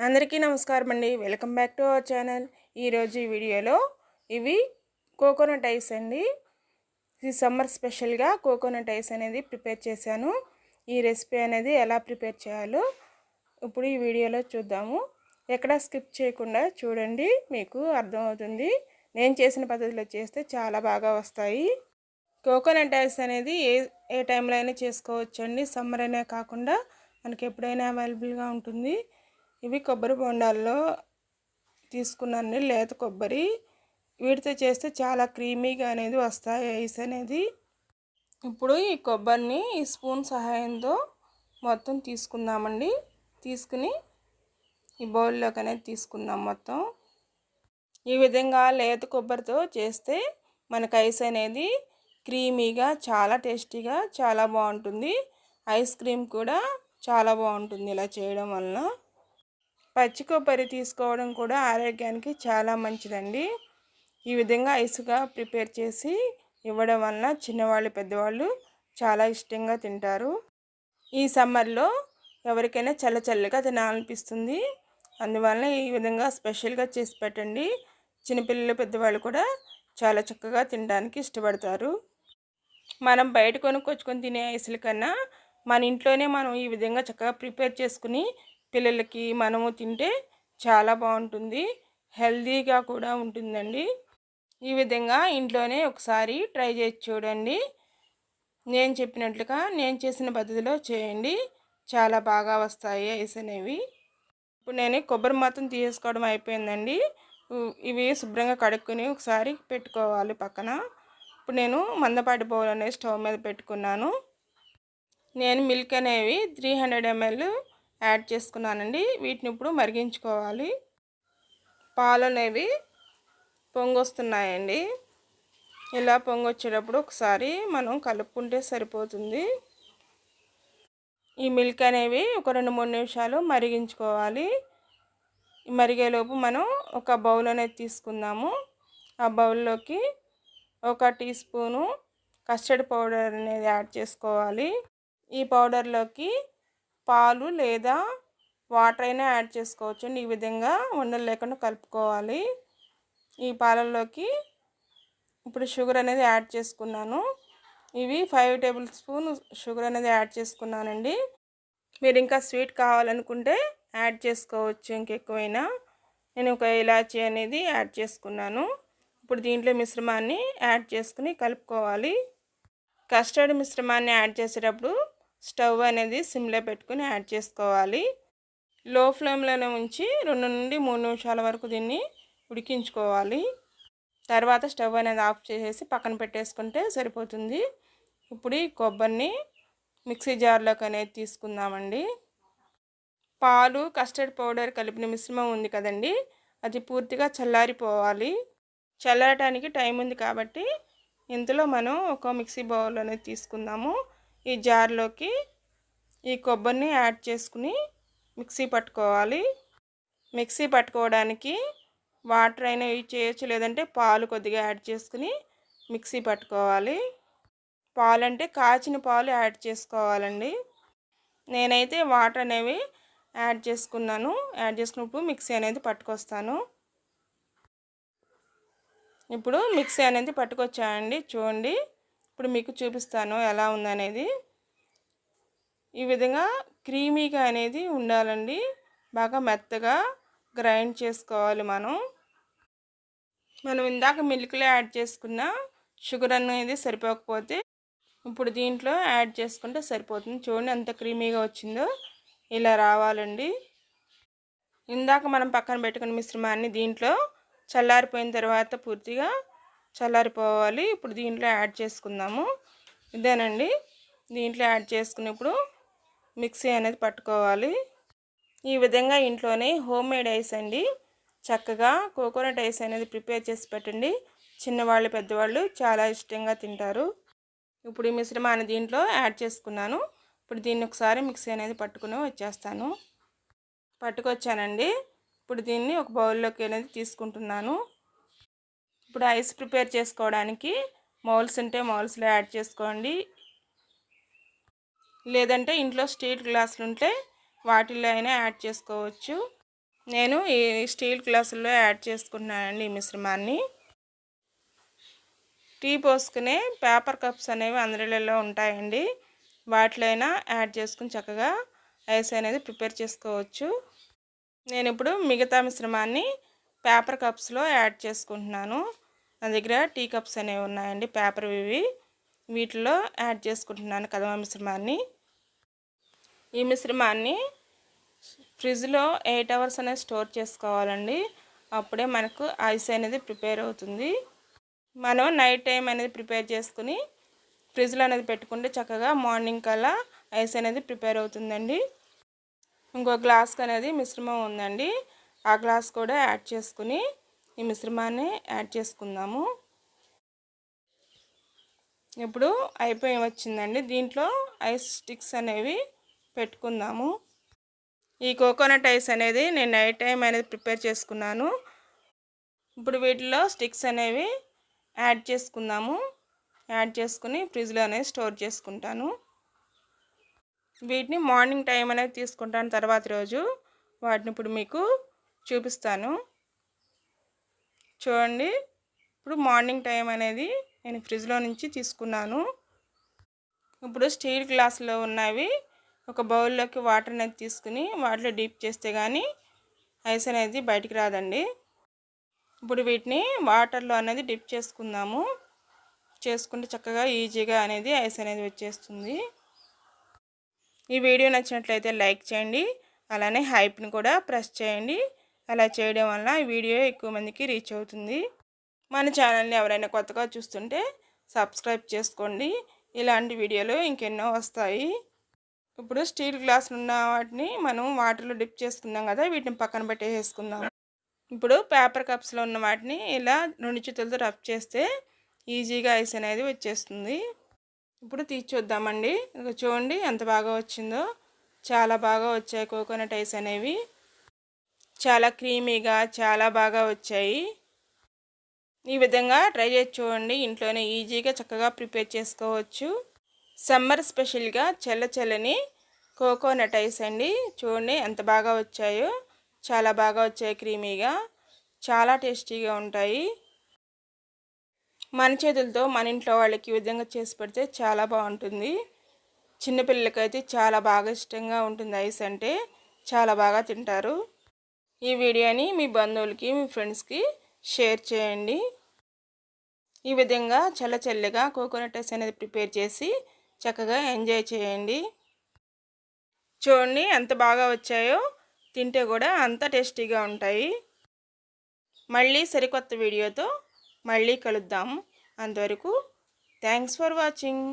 అందరికీ నమస్కారం అండి. Welcome back to our channel. ఈరోజు ఈ వీడియోలో ఇవి కోకోనట్ ఐస్ అండి. ఈ సమ్మర్ స్పెషల్గా కోకోనట్ ఐస్ అనేది ప్రిపేర్ చేశాను. ఈ రెసిపీ అనేది ఎలా ప్రిపేర్ చేయాలో ఇప్పుడు ఈ వీడియోలో చూద్దాము. ఎక్కడ స్కిప్ చేయకుండా చూడండి, మీకు అర్థమవుతుంది. నేను చేసిన పద్ధతిలో చేస్తే చాలా బాగా వస్తాయి. కోకోనట్ ఐస్ అనేది ఏ టైంలో అయినా చేసుకోవచ్చు అండి. సమ్మర్ అనే కాకుండా మనకి ఎప్పుడైనా అవైలబుల్గా ఉంటుంది. ఇవి కొబ్బరి బొండాల్లో తీసుకున్నాను, లేత కొబ్బరి. వీటితో చేస్తే చాలా క్రీమీగా అనేది వస్తాయి ఐస్ అనేది. ఇప్పుడు ఈ కొబ్బరిని ఈ స్పూన్ సహాయంతో మొత్తం తీసుకుందామండి. తీసుకుని ఈ బౌల్లోకి అనేది తీసుకుందాం మొత్తం. ఈ విధంగా లేత కొబ్బరితో చేస్తే మనకు ఐస్ అనేది క్రీమీగా, చాలా టేస్టీగా, చాలా బాగుంటుంది. ఐస్ క్రీమ్ కూడా చాలా బాగుంటుంది ఇలా చేయడం వలన. పచ్చి కొబ్బరి తీసుకోవడం కూడా ఆరోగ్యానికి చాలా మంచిదండి. ఈ విధంగా ఐస్గా ప్రిపేర్ చేసి ఇవ్వడం వలన చిన్నవాళ్ళు పెద్దవాళ్ళు చాలా ఇష్టంగా తింటారు. ఈ సమ్మర్లో ఎవరికైనా చల్లగా తినాలనిపిస్తుంది. అందువలన ఈ విధంగా స్పెషల్గా చేసి పెట్టండి. చిన్నపిల్లలు పెద్దవాళ్ళు కూడా చాలా చక్కగా తినడానికి ఇష్టపడతారు. మనం బయట కొనుక్కొచ్చుకొని తినే ఐస్ల కన్నా మన ఇంట్లోనే మనం ఈ విధంగా చక్కగా ప్రిపేర్ చేసుకుని పిల్లలకి మనము తింటే చాలా బాగుంటుంది. హెల్తీగా కూడా ఉంటుందండి. ఈ విధంగా ఇంట్లోనే ఒకసారి ట్రై చేసి చూడండి. నేను చెప్పినట్లుగా నేను చేసిన పద్ధతిలో చేయండి, చాలా బాగా వస్తాయి ఐస్ అనేవి. ఇప్పుడు నేను కొబ్బరి మొత్తం తీసుకోవడం అయిపోయిందండి. ఇవి శుభ్రంగా కడుక్కొని ఒకసారి పెట్టుకోవాలి పక్కన. ఇప్పుడు నేను మందపాటి బౌల్ అనేది స్టవ్ మీద పెట్టుకున్నాను. నేను మిల్క్ అనేవి 300 ml యాడ్ చేసుకున్నానండి. వీటిని ఇప్పుడు మరిగించుకోవాలి. పాలు అనేవి పొంగొస్తున్నాయండి. ఇలా పొంగొచ్చేటప్పుడు ఒకసారి మనం కలుపుకుంటే సరిపోతుంది. ఈ మిల్క్ అనేవి ఒక 2-3 నిమిషాలు మరిగించుకోవాలి. మరిగేలోపు మనం ఒక బౌల్ అనేది తీసుకుందాము. ఆ బౌల్లోకి 1 టీ స్పూను కస్టర్డ్ పౌడర్ అనేది యాడ్ చేసుకోవాలి. ఈ పౌడర్లోకి పాలు లేదా వాటర్ అయినా యాడ్ చేసుకోవచ్చు. ఈ విధంగా ఉండలు లేకుండా కలుపుకోవాలి. ఈ పాలల్లోకి ఇప్పుడు షుగర్ అనేది యాడ్ చేసుకున్నాను. ఇవి 5 టేబుల్ స్పూన్ షుగర్ అనేది యాడ్ చేసుకున్నానండి. మీరు ఇంకా స్వీట్ కావాలనుకుంటే యాడ్ చేసుకోవచ్చు ఇంకెక్కువైనా. నేను ఒక ఇలాచీ అనేది యాడ్ చేసుకున్నాను. ఇప్పుడు దీంట్లో మిశ్రమాన్ని యాడ్ చేసుకుని కలుపుకోవాలి. కస్టర్డ్ మిశ్రమాన్ని యాడ్ చేసేటప్పుడు స్టవ్ అనేది సిమ్లో పెట్టుకుని యాడ్ చేసుకోవాలి. లో ఫ్లేమ్లోనే ఉంచి 2 నుండి 3 నిమిషాల వరకు దీన్ని ఉడికించుకోవాలి. తర్వాత స్టవ్ అనేది ఆఫ్ చేసేసి పక్కన పెట్టేసుకుంటే సరిపోతుంది. ఇప్పుడు ఈ కొబ్బరిని మిక్సీ జార్లోకి అనేది తీసుకుందామండి. పాలు కస్టర్డ్ పౌడర్ కలిపిన మిశ్రమం ఉంది కదండి, అది పూర్తిగా చల్లారిపోవాలి. చల్లారటానికి టైం ఉంది కాబట్టి ఇందులో మనం ఒక మిక్సీ బౌల్ అనేది తీసుకుందాము. ఈ జార్లోకి ఈ కొబ్బరిని యాడ్ చేసుకుని మిక్సీ పట్టుకోవాలి. మిక్సీ పట్టుకోవడానికి వాటర్ అయినా యూజ్ చేయొచ్చు, లేదంటే పాలు కొద్దిగా యాడ్ చేసుకుని మిక్సీ పట్టుకోవాలి. పాలు అంటే కాచిన పాలు యాడ్ చేసుకోవాలండి. నేనైతే వాటర్ అనేవి యాడ్ చేసుకున్నాను. యాడ్ చేసుకున్నప్పుడు మిక్సీ అనేది పట్టుకొస్తాను. ఇప్పుడు మిక్సీ అనేది పట్టుకొచ్చానండి, చూడండి. ఇప్పుడు మీకు చూపిస్తాను ఎలా ఉందనేది. ఈ విధంగా క్రీమీగా అనేది ఉండాలండి. బాగా మెత్తగా గ్రైండ్ చేసుకోవాలి. మనం ఇందాక మిల్క్లో యాడ్ చేసుకున్న షుగర్ అనేది సరిపోకపోతే ఇప్పుడు దీంట్లో యాడ్ చేసుకుంటే సరిపోతుంది. చూడండి ఎంత క్రీమీగా వచ్చిందో. ఇలా రావాలండి. ఇందాక మనం పక్కన పెట్టుకున్న మిశ్రమాన్ని దీంట్లో చల్లారిపోయిన తర్వాత పూర్తిగా చల్లారిపోవాలి. ఇప్పుడు దీంట్లో యాడ్ చేసుకుందాము. ఇదేనండి, దీంట్లో యాడ్ చేసుకుని ఇప్పుడు మిక్సీ అనేది పట్టుకోవాలి. ఈ విధంగా ఇంట్లోనే హోమ్ మేడ్ ఐస్ అండి. చక్కగా కోకోనట్ ఐస్ అనేది ప్రిపేర్ చేసి పెట్టండి. చిన్నవాళ్ళు పెద్దవాళ్ళు చాలా ఇష్టంగా తింటారు. ఇప్పుడు ఈ మిశ్రమాన్ని దీంట్లో యాడ్ చేసుకున్నాను. ఇప్పుడు దీన్ని ఒకసారి మిక్సీ అనేది పట్టుకుని పట్టుకొచ్చానండి. ఇప్పుడు దీన్ని ఒక బౌల్లోకి అనేది తీసుకుంటున్నాను. ఇప్పుడు ఐస్ ప్రిపేర్ చేసుకోవడానికి మౌల్స్ ఉంటే మౌల్స్లో యాడ్ చేసుకోండి, లేదంటే ఇంట్లో స్టీల్ గ్లాసులు ఉంటే వాటిల్లో అయినా యాడ్ చేసుకోవచ్చు. నేను ఈ స్టీల్ గ్లాసుల్లో యాడ్ చేసుకుంటున్నానండి ఈ మిశ్రమాన్ని. టీ పోసుకునే పేపర్ కప్స్ అనేవి అందరిలో ఉంటాయండి. వాటిలైనా యాడ్ చేసుకుని చక్కగా ఐస్ అనేది ప్రిపేర్ చేసుకోవచ్చు. నేను ఇప్పుడు మిగతా మిశ్రమాన్ని పేపర్ కప్స్లో యాడ్ చేసుకుంటున్నాను. నా దగ్గర టీ కప్స్ అనేవి ఉన్నాయండి, పేపర్వి. వీటిలో యాడ్ చేసుకుంటున్నాను కదమ మిశ్రమాన్ని. ఈ మిశ్రమాన్ని ఫ్రిడ్జ్లో 8 అవర్స్ అనేది స్టోర్ చేసుకోవాలండి. అప్పుడే మనకు ఐస్ అనేది ప్రిపేర్ అవుతుంది. మనం నైట్ టైం అనేది ప్రిపేర్ చేసుకుని ఫ్రిడ్జ్లో అనేది పెట్టుకుంటే చక్కగా మార్నింగ్ కల్లా ఐస్ అనేది ప్రిపేర్ అవుతుందండి. ఇంకో గ్లాస్కి అనేది మిశ్రమం ఉందండి. ఆ గ్లాస్ కూడా యాడ్ చేసుకుని ఈ మిశ్రమాన్ని యాడ్ చేసుకుందాము. ఇప్పుడు అయిపోయి వచ్చిందండి. దీంట్లో ఐస్ స్టిక్స్ అనేవి పెట్టుకుందాము. ఈ కోకోనట్ ఐస్ అనేది నేను నైట్ టైం అనేది ప్రిపేర్ చేసుకున్నాను. ఇప్పుడు వీటిలో స్టిక్స్ అనేవి యాడ్ చేసుకుందాము. యాడ్ చేసుకుని ఫ్రిడ్జ్లో అనేది స్టోర్ చేసుకుంటాను. వీటిని మార్నింగ్ టైం అనేది తీసుకుంటాను. తర్వాత రోజు వాటిని ఇప్పుడు మీకు చూపిస్తాను. చూడండి, ఇప్పుడు మార్నింగ్ టైం అనేది నేను ఫ్రిడ్జ్లో నుంచి తీసుకున్నాను. ఇప్పుడు స్టీల్ గ్లాసులో ఉన్నవి ఒక బౌల్లోకి వాటర్ అనేది తీసుకుని వాటిలో డీప్ చేస్తే కానీ ఐస్ అనేది బయటికి రాదండి. ఇప్పుడు వీటిని వాటర్లో అనేది డిప్ చేసుకుందాము. చేసుకుంటే చక్కగా ఈజీగా అనేది ఐస్ అనేది వచ్చేస్తుంది. ఈ వీడియో నచ్చినట్లయితే లైక్ చేయండి, అలానే హైప్ని కూడా ప్రెస్ చేయండి. అలా చేయడం వల్ల ఈ వీడియో ఎక్కువ మందికి రీచ్ అవుతుంది. మన ఛానల్ని ఎవరైనా కొత్తగా చూస్తుంటే సబ్స్క్రైబ్ చేసుకోండి. ఇలాంటి వీడియోలు ఇంకెన్నో వస్తాయి. ఇప్పుడు స్టీల్ గ్లాసులు ఉన్న వాటిని మనం వాటర్లో డిప్ చేసుకుందాం కదా, వీటిని పక్కన పెట్టేసుకుందాం. ఇప్పుడు పేపర్ కప్స్లో ఉన్న వాటిని ఇలా 2 చేతులతో రబ్ చేస్తే ఈజీగా ఐస్ అనేది వచ్చేస్తుంది. ఇప్పుడు తీసి చూద్దామండి. చూడండి ఎంత బాగా వచ్చిందో. చాలా బాగా వచ్చాయి కోకోనట్ ఐస్ అనేవి. చాలా క్రీమీగా చాలా బాగా వచ్చాయి. ఈ విధంగా ట్రై చేసి చూడండి. ఇంట్లోనే ఈజీగా చక్కగా ప్రిపేర్ చేసుకోవచ్చు. సమ్మర్ స్పెషల్గా చల్లని కోకోనట్ ఐస్ అండి. చూడండి ఎంత బాగా వచ్చాయో. చాలా బాగా వచ్చాయి, క్రీమీగా, చాలా టేస్టీగా ఉంటాయి. మన చేతులతో మన ఇంట్లో వాళ్ళకి ఈ విధంగా చేసి పెడితే చాలా బాగుంటుంది. చిన్నపిల్లలకైతే చాలా బాగా ఇష్టంగా ఉంటుంది. ఐస్ అంటే చాలా బాగా తింటారు. ఈ వీడియోని మీ బంధువులకి మీ ఫ్రెండ్స్కి షేర్ చేయండి. ఈ విధంగా చల్లగా కోకోనట్ ఐస్ అనేది ప్రిపేర్ చేసి చక్కగా ఎంజాయ్ చేయండి. చూడండి ఎంత బాగా వచ్చాయో. తింటే కూడా అంత టేస్టీగా ఉంటాయి. మళ్ళీ సరికొత్త వీడియోతో మళ్ళీ కలుద్దాం. అంతవరకు థ్యాంక్స్ ఫర్ వాచింగ్.